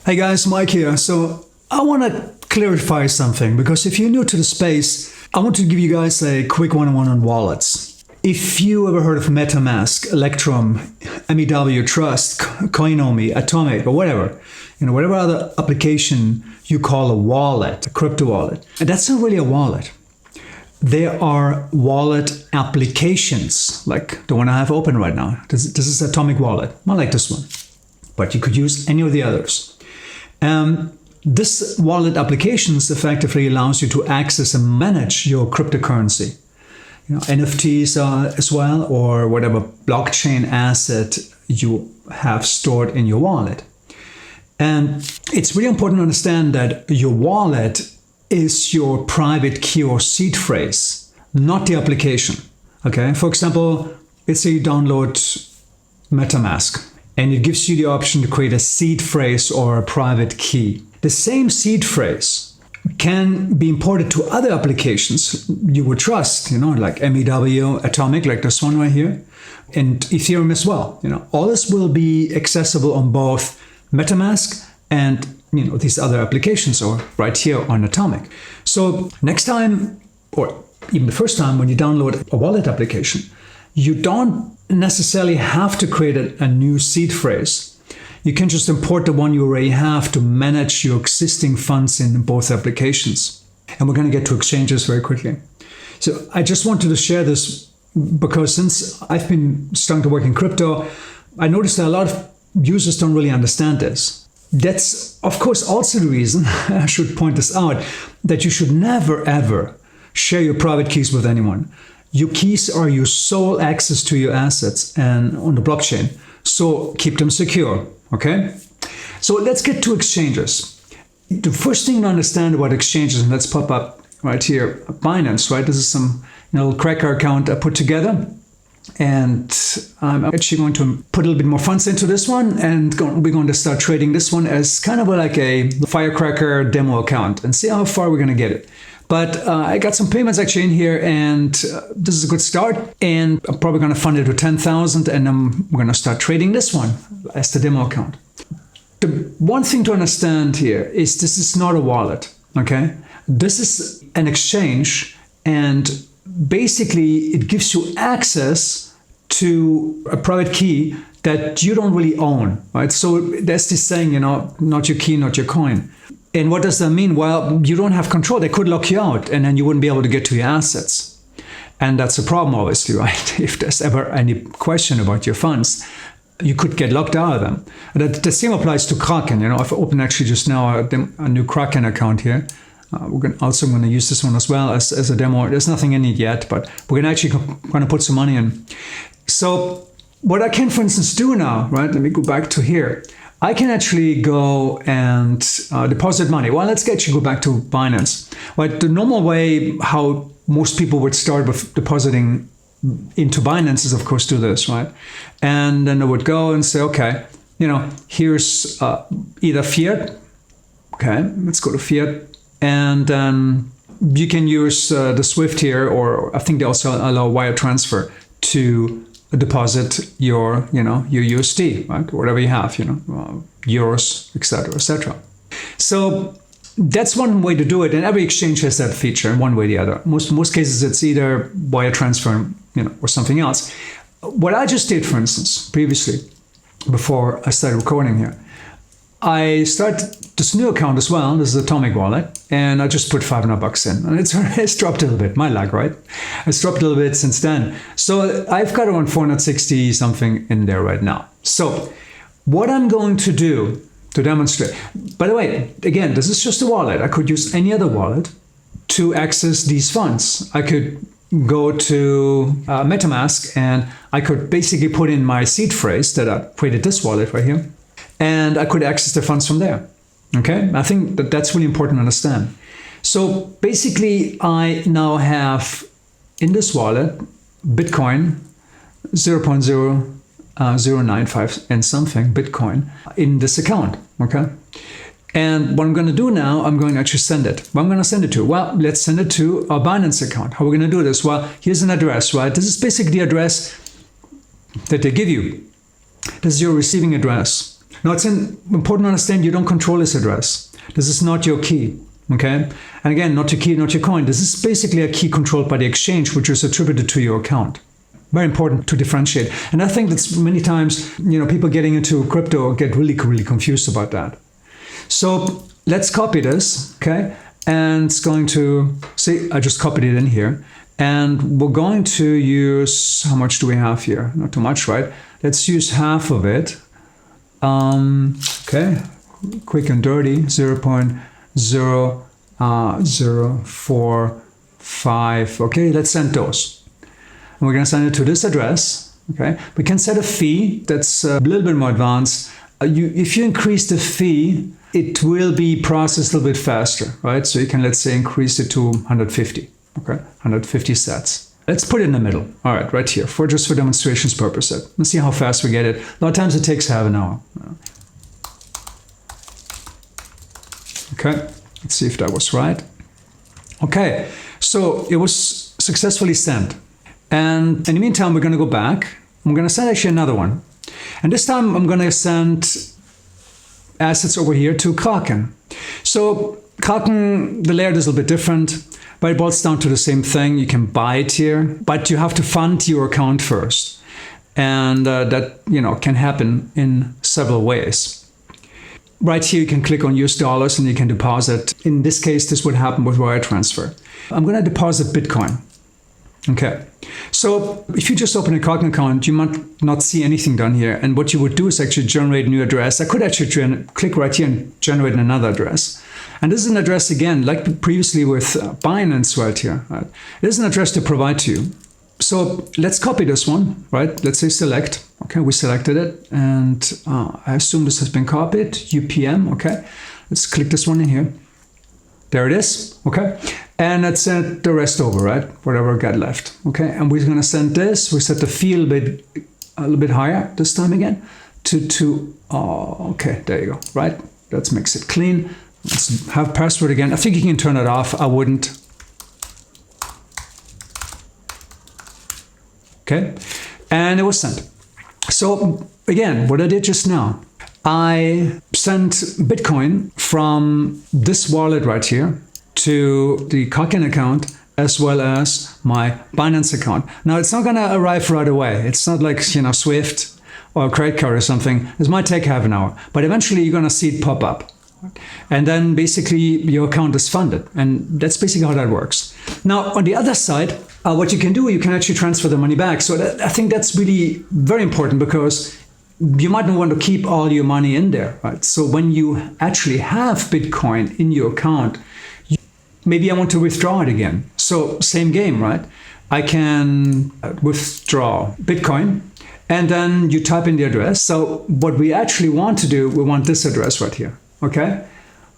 Hey guys, Mike here. So I want to clarify something because if you're new to the space, I want to give you guys a quick one-on-one on wallets. If you ever heard of MetaMask, Electrum, MEW, Trust, Coinomi, Atomic, or whatever, whatever other application you call a wallet, a crypto wallet, and that's not really a wallet. There are wallet applications, like the one I have open right now. This is Atomic Wallet, not like this one, but you could use any of the others. This wallet applications effectively allows you to access and manage your cryptocurrency, NFTs as well, or whatever blockchain asset you have stored in your wallet. And it's really important to understand that your wallet is your private key or seed phrase, not the application. Okay. For example, let's say you download MetaMask and it gives you the option to create a seed phrase or a private key. The same seed phrase can be imported to other applications you would trust, like MEW, Atomic, like this one right here, and Ethereum as well. All this will be accessible on both MetaMask and these other applications, or right here on Atomic. So next time, or even the first time when you download a wallet application, you don't necessarily have to create a new seed phrase. You can just import the one you already have to manage your existing funds in both applications. And we're going to get to exchanges very quickly. So I just wanted to share this because since I've been starting to work in crypto, I noticed that a lot of users don't really understand this. That's, of course, also the reason, I should point this out, that you should never, ever share your private keys with anyone. Your keys are your sole access to your assets and on the blockchain. So keep them secure, okay? So let's get to exchanges. The first thing to understand about exchanges, and let's pop up right here, Binance, right? This is some little cracker account I put together. And I'm actually going to put a little bit more funds into this one, and we're going to start trading this one as kind of like a firecracker demo account and see how far we're going to get it. But I got some payments actually in here, and this is a good start. And I'm probably going to fund it to 10,000, and I'm going to start trading this one as the demo account. The one thing to understand here is this is not a wallet, okay? This is an exchange, and basically it gives you access to a private key that you don't really own, right? So there's this saying, not your key, not your coin. And what does that mean? Well, you don't have control. They could lock you out and then you wouldn't be able to get to your assets. And that's a problem, obviously, right? If there's ever any question about your funds, you could get locked out of them. The same applies to Kraken. I've opened actually just now a new Kraken account here. We're also going to use this one as well as a demo. There's nothing in it yet, but we're going to put some money in. So what I can, for instance, do now, right? Let me go back to here. I can actually go and deposit money. Well, let's actually go back to Binance. Right? The normal way how most people would start with depositing into Binance is, of course, do this, right? And then they would go and say, okay, here's either fiat. Okay, let's go to fiat. And then you can use the Swift here, or I think they also allow wire transfer to deposit your USD, right? Whatever you have, euros, etc., etc. So that's one way to do it, and every exchange has that feature, one way or the other. Most cases, it's either wire transfer, or something else. What I just did, for instance, previously, before I started recording here, I started this new account as well. This is Atomic Wallet, and I just put $500 in, and it's dropped a little bit. My luck, right? It's dropped a little bit since then. So I've got around 460 something in there right now. So what I'm going to do to demonstrate, by the way, again, this is just a wallet. I could use any other wallet to access these funds. I could go to MetaMask, and I could basically put in my seed phrase that I created this wallet right here, and I could access the funds from there. Okay, I think that's really important to understand. So basically, I now have in this wallet Bitcoin 0.0095 and something Bitcoin in this account. Okay, and what I'm going to do now, I'm going to actually send it. What I'm going to send it to? Well, let's send it to our Binance account. How are we going to do this? Well, here's an address, right? This is basically the address that they give you. This is your receiving address. Now, it's important to understand you don't control this address. This is not your key, okay? And again, not your key, not your coin. This is basically a key controlled by the exchange, which is attributed to your account. Very important to differentiate. And I think that's many times, people getting into crypto get really, really confused about that. So let's copy this, okay? And it's going to, see, I just copied it in here. And we're going to use, how much do we have here? Not too much, right? Let's use half of it. Okay, quick and dirty, 0.00045. Okay, let's send those. And we're going to send it to this address. Okay, we can set a fee that's a little bit more advanced. If you increase the fee, it will be processed a little bit faster, right? So you can, let's say, increase it to 150. Okay, 150 sats. Let's put it in the middle. All right, right here, just for demonstrations purposes. Let's see how fast we get it. A lot of times it takes half an hour. Okay, let's see if that was right. Okay, so it was successfully sent. And in the meantime, we're going to go back. I'm going to send actually another one. And this time I'm going to send assets over here to Kraken. So Kraken, the layer is a little bit different. But it boils down to the same thing. You can buy it here, but you have to fund your account first. And that can happen in several ways. Right here, you can click on use dollars and you can deposit. In this case, this would happen with wire transfer. I'm going to deposit Bitcoin. Okay. So if you just open a Kraken account, you might not see anything done here. And what you would do is actually generate a new address. I could actually click right here and generate another address. And this is an address, again, like previously with Binance right here. Right? This is an address to provide to you. So let's copy this one, right? Let's say select. Okay, we selected it. And I assume this has been copied. UPM, okay. Let's click this one in here. There it is, okay. And let's send the rest over, right? Whatever got left, okay. And we're going to send this. We set the fee a little bit higher this time again. Okay, there you go, right? Let's mix it clean. Let's have password again. I think you can turn it off. I wouldn't. Okay, and it was sent. So again, what I did just now, I sent Bitcoin from this wallet right here to the Kraken account as well as my Binance account. Now it's not going to arrive right away. It's not like Swift or a credit card or something. This might take half an hour, but eventually you're going to see it pop up. And then basically your account is funded. And that's basically how that works. Now, on the other side, what you can do, you can actually transfer the money back. So I think that's really very important because you might not want to keep all your money in there, right? So when you actually have Bitcoin in your account, maybe I want to withdraw it again. So same game, right? I can withdraw Bitcoin and then you type in the address. So what we actually want to do, we want this address right here. Okay,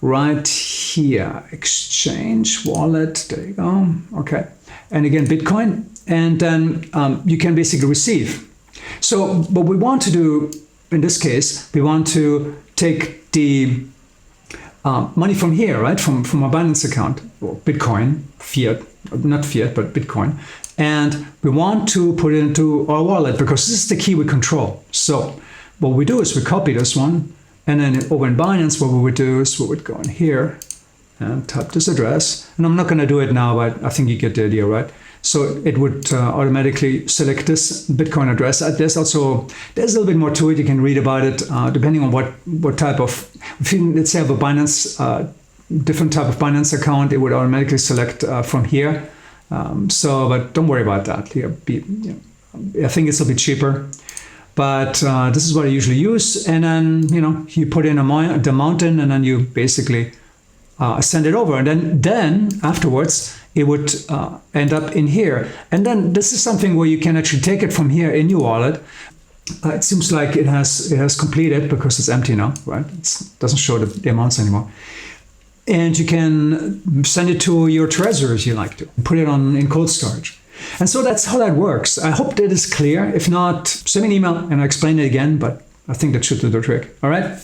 right here, exchange wallet, there you go. Okay, and again, Bitcoin, and then you can basically receive. So what we want to do in this case, we want to take the money from here, right, from our Binance account, or Bitcoin, fiat, not fiat, but Bitcoin, and we want to put it into our wallet because this is the key we control. So what we do is we copy this one. And then over in Binance, what we would do is we would go in here and type this address. And I'm not going to do it now, but I think you get the idea, right? So it would automatically select this Bitcoin address. There's a little bit more to it. You can read about it depending on what type of, if you, let's say, have a Binance, different type of Binance account, it would automatically select from here. But don't worry about that. I think it's a bit cheaper. But this is what I usually use. And then, you put in the mountain and then you basically send it over. And then afterwards, it would end up in here. And then this is something where you can actually take it from here in your wallet. It seems like it has completed because it's empty now, right? It doesn't show the amounts anymore. And you can send it to your treasury if you like to. Put it in cold storage. And so that's how that works. I hope that is clear. If not, send me an email and I'll explain it again, but I think that should do the trick. All right?